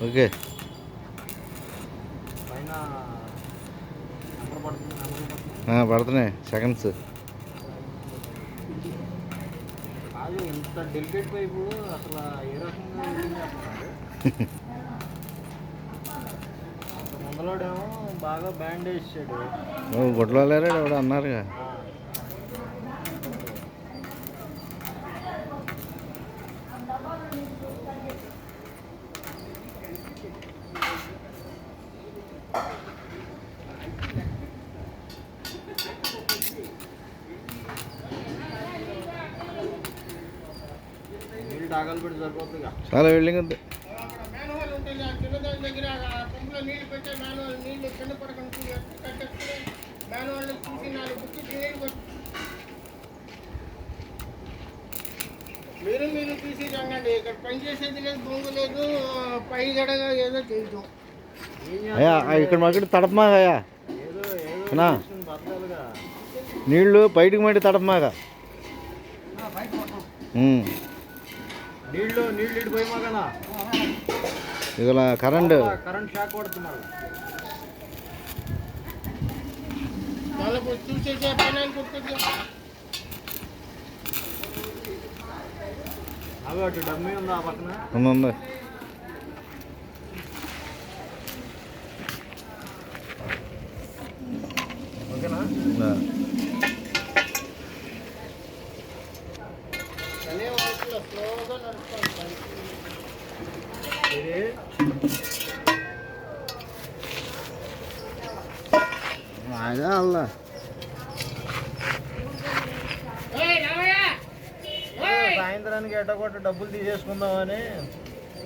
Okay. పడుతున్నాయి seconds. ఇంత delicate pipe అసలు ఏ రకంగా ముందలోడేమో బాగా బ్యాండేజ్ ఇచ్చాడు. గుడ్లో లేరా ఎవడు అన్నారుగా. చాలా వెల్డింగ్ ఉంది. మీరు తీసి రంగండి. ఇక్కడ పని చేసేది లేదు, భూమి లేదు, పై గడగా ఏదో చేయటం. అయ్యా ఇక్కడ మాకు తడపమాగా నీళ్ళు బయటకు మట్టి తడపమాగా. నీళ్ళు పోయి మాకనా ఇలా కరెంట్ షాక్ కొడుతున్నారు. చూసేసే పని అనుకుంటుంది. అవి అటు డమ్మి ఉందా ఆ పక్కన ఉంది. ఓకేనా? స్లోగా నడుస్తాను. అదే అల్లా సాయంత్రానికి ఎట్టకొట్ట డబ్బులు తీసేసుకుందామని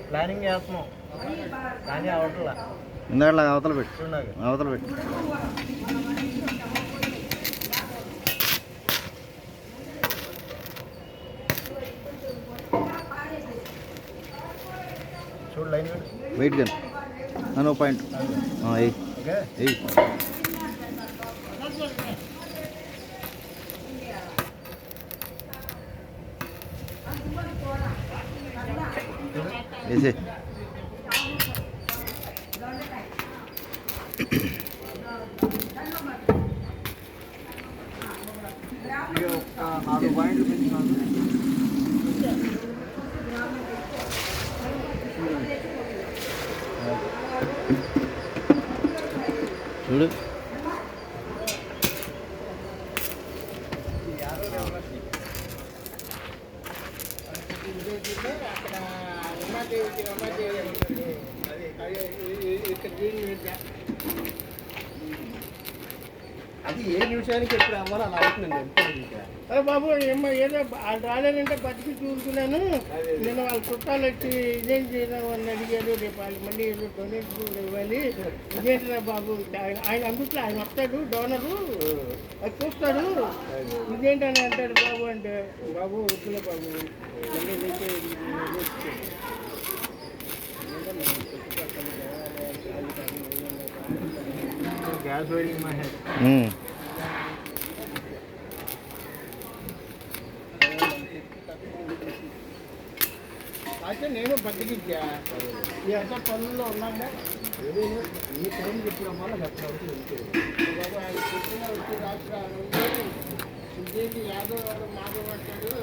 ప్లానింగ్ చేస్తున్నాం, కానీ అవట్లా. ఇందాక అవతల పెట్టు, అవతల పెట్టు. చూడు లైన్ వెయిట్ కానీ నన్ను పాయింట్ ఎయ్ వేసే. ఒక 4 పాయింట్లు పెంచున్నాను. చూడు అది ఏ నిమిషానికి ఎప్పుడు అవ్వాలో అలా అవుతుందండి. అరే బాబు ఏదో రాలేనంటే బతికి చూసుకున్నాను. నేను వాళ్ళ చుట్టాలు వచ్చి ఇదేం చేయడం అని అడిగారు. రేపు వాళ్ళు మళ్ళీ ఏదో డొనేషన్ ఇవ్వాలి. ఇదేంటిరా బాబు, ఆయన అందుట్లో ఆయన వస్తాడు డోనరు, అది చూస్తాడు. ఇదేంటని అంటాడు బాబు అంటే, బాబు వద్దులే బాబు మళ్ళీ గ్యాస్ వైడింగ్ మా హెడ్. అయితే నేను బతికిచ్చా ఎంత పనుల్లో ఉన్నాగా ఈ టైం చెప్పడం వల్ల బాబు ఆయన చెప్పిన వచ్చి రాష్ట్రాలు సుజేటి యాదవ్ వాడు మాట్లాడతాడు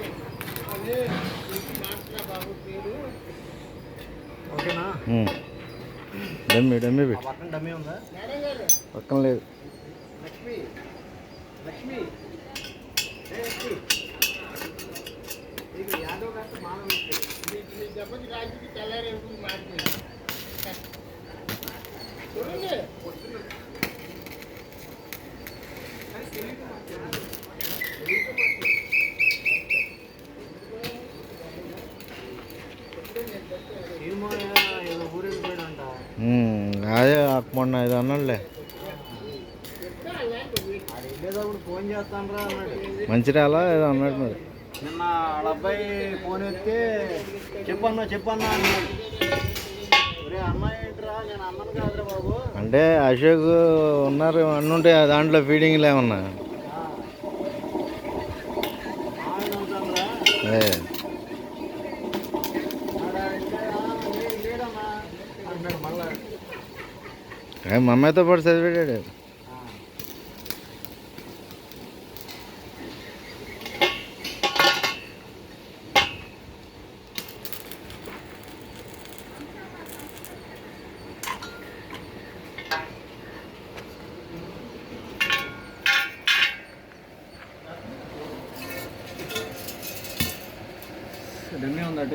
అని మాట్లా బాబు పేరు. ఓకేనా? డమ్మి డమ్మి పెట్టు. పక్కన డమ్మి ఉందా? మేడం గారు పక్కన లేదు. లక్ష్మి లక్ష్మి యాదవ్ గారు మాట్లాడుతుంది. దెబ్బకి రాజుకి తెల్లారి మాట్లాడు చూడండి. ఏదో ఊరెళ్ళిపోయాడంట. అదే మొన్న ఇది అన్నాడులే. వెళ్ళేటప్పుడు ఫోన్ చేస్తాను రా అన్నాడు. మంచిర్యాల ఏదో అన్నాడు మరి. నిన్న వాళ్ళ అబ్బాయి ఫోన్ ఎత్తే చెప్పన్నా అన్నాడు. ఒరే అన్న ఏంట్రా, నేను అన్నను కాదురా బాబు అంటే అశోక్ ఉన్నారు అన్నుంటే దాంట్లో ఫీడింగ్లు ఏమన్నా మా అమ్మాయితో పాటు చదివాడు. డమ్మి ఉందట.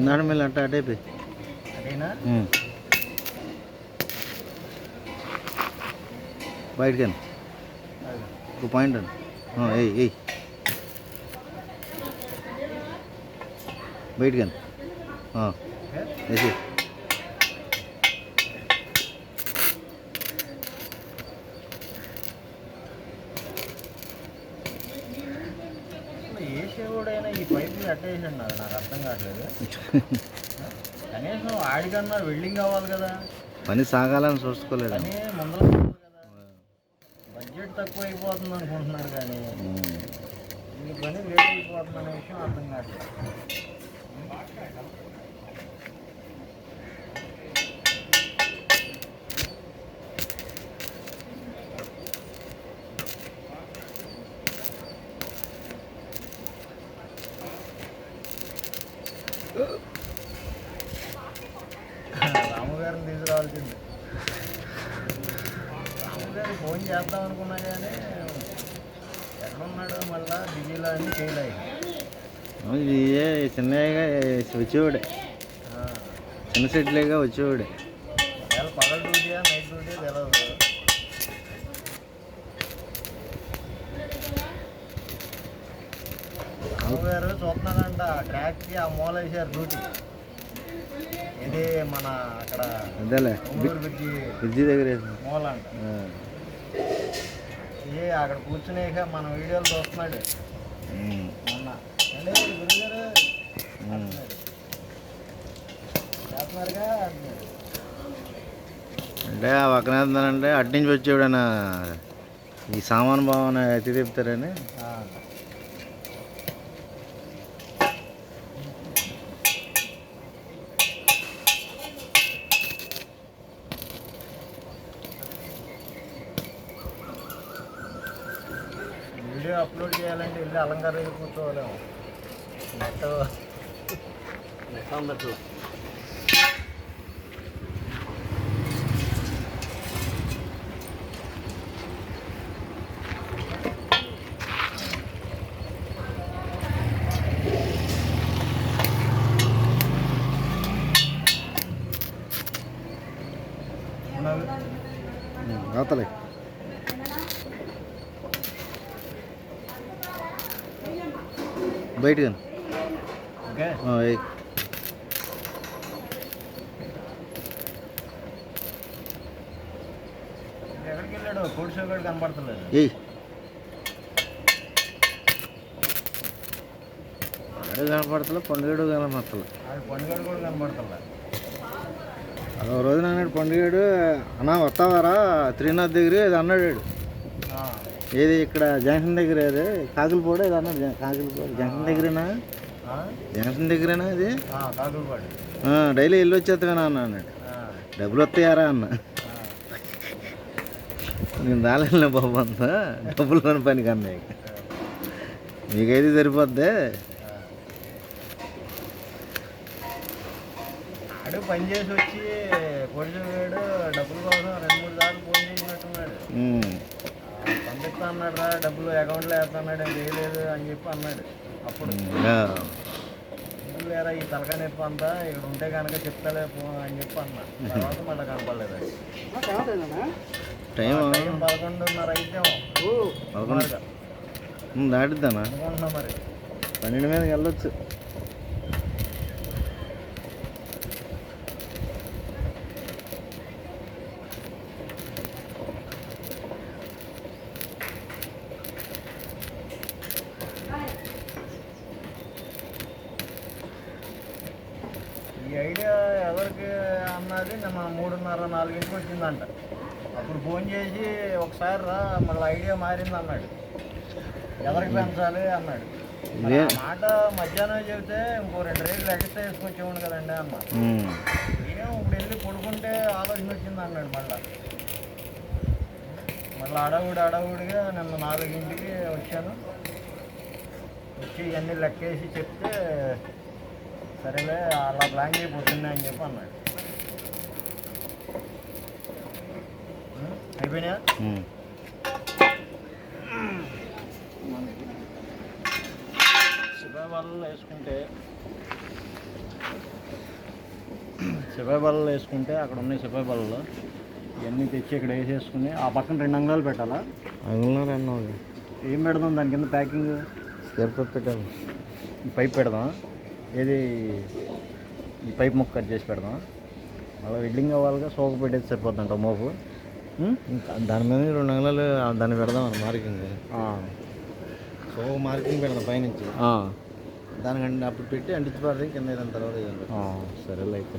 నాడు మళ్ళీ అట్ట అటైపోయి అదేనా బయటకని ఒక పాయింట్ అని ఎయ్ బయటకని వేసి ఏసేవాడైనా ఈ పైపులు అట్టేసాడు. నాకు అర్థం కావట్లేదు. కనీసం ఆడికన్నా వెల్డింగ్ అవ్వాలి కదా, పని సాగాలని చూసుకోలేదు. పని ముందర కదా, బడ్జెట్ తక్కువ అయిపోతుంది అనుకుంటున్నారు కానీ ఈ పని లేట్ అయిపోతుంది అనే విషయం అర్థం కావట్లేదు. రాముగారిని తీసుకురావాల్సింది. రాముగారికి ఫోన్ చేద్దాం అనుకున్నా కానీ ఎక్కడున్నాడు మళ్ళా బిజీలో అని చేయలేదు. చిన్నగా వచ్చేవాడే, చిన్న సెట్లేగా వచ్చేవాడే. ఒకవేళ పగల డ్యూటీయా నైట్ డ్యూటీయా తెలియదు. రాముగారు చూస్తున్నారంట ట్రాక్కి ఆ మూల వేసారు డ్యూటీ. ఇది మన అక్కడ అదేలే బ్రిడ్జి దగ్గర మూల అంట. ఏ అక్కడ కూర్చునేక మన వీడియోలు చూస్తున్నాడు మొన్న. అంటే గురుగారు చేస్తున్నారుగా. అంటే ఆ పక్కన అంటే అటు నుంచి వచ్చేవాడైనా ఈ సామాన్ భావన ఎత్తి తిప్పుతారని. వీడియో అప్లోడ్ చేయాలంటే వెళ్ళి అలంకారం దగ్గర కూర్చోవాలేమో. నెట్ అందట్లా. అవతలే బయటగా ఓకే. ఎక్కడికి వెళ్ళాడు? కోడి షోగాడు కనపడతలేదు. కనపడతలే, పండుగడు కనపడతలే. అది పండుగడు కూడా కనపడతలే. అదో రోజున అన్నాడు పండుగడు, అన్నా వస్తావారా త్రీనాథ్ దగ్గర ఇది అన్నాడు. ఏది ఇక్కడ జంక్షన్ దగ్గర, అదే కాకులపాడు ఇది అన్నాడు. కాకులపాడు జంక్షన్ దగ్గరేనా? జంక్షన్ దగ్గరేనా అది? డైలీ వెళ్ళి వచ్చేస్తామేనా అన్న అన్నాడు. డబ్బులు వస్తాయారా అన్న. నేను రాలేను బాబు, అంతా డబ్బులు కొని పని కన్నా మీకైతే సరిపోద్ది. ఆడు పని చేసి వచ్చి పొడిచేవాడు డబ్బుల కోసం 2-3 సార్లు ఫోన్ చేసినట్టున్నాడు. పంపిస్తా అన్నాడు రా, డబ్బులు అకౌంట్లో వేస్తున్నాడు, వేయలేదు అని చెప్పి అన్నాడు. అప్పుడు వేరే ఈ తలకాయ నొప్పి అంతా ఇక్కడ ఉంటే కనుక చెప్తాలే అని చెప్పి అన్నా. తర్వాత మళ్ళీ కనపడలేదు. టైం 11:30 అయితేమో దాటిద్దానా అనుకుంటున్నా. మరి 12 మీదకి వెళ్ళొచ్చు. ఈ ఐడియా ఎవరికి అన్నది మన 3:30-4 వచ్చిందంట. అప్పుడు ఫోన్ చేసి ఒకసారి రా మళ్ళీ ఐడియా మారింది అన్నాడు, ఎవరికి పెంచాలి అన్నాడు. మరి ఆ మాట మధ్యాహ్నం చెబితే ఇంకో 2 రేట్లు ఎక్స్ట్రా వేసుకొచ్చేవాడు కదండి అన్న. ఏం ఇప్పుడు వెళ్ళి పడుకుంటే ఆలోచన వచ్చింది అన్నాడు. మళ్ళీ అడవుడిగా నిన్న 4ంటికి వచ్చాను. వచ్చి ఇవన్నీ లెక్కేసి చెప్తే సరేలే అలా ప్లాన్ చేయబోతున్నా అని చెప్పి అన్నాడు. అయిపోయినాయా? సిపాయి బల్లలు వేసుకుంటే అక్కడ ఉన్నాయి సిపాయి బల్లలు, ఇవన్నీ తెచ్చి ఇక్కడ వేసేసుకుని ఆ పక్కన 2 అంగుళాలు పెట్టాలా? అంగుళాలు అన్నావు. ఏం పెడదాం దాని కింద ప్యాకింగ్? ఎయిర్పోర్ట్ పెట్టాలి. ఈ పైప్ పెడదాం, ఏది ఈ పైప్ ముక్క కట్ చేసి పెడదాం. మళ్ళీ వెల్డింగ్ అవ్వాలిగా, సోక పెట్టేది సరిపోతుందంట మోపు. దాని మీద 2 అంగుళాలు దాన్ని పెడదాం మార్కింగ్. సో మార్కింగ్ పెడదాం పైనుంచి, దానికంటే అప్పుడు పెట్టి అంటించి పడతాయి కింద దాని తర్వాత. సరేలే అయితే.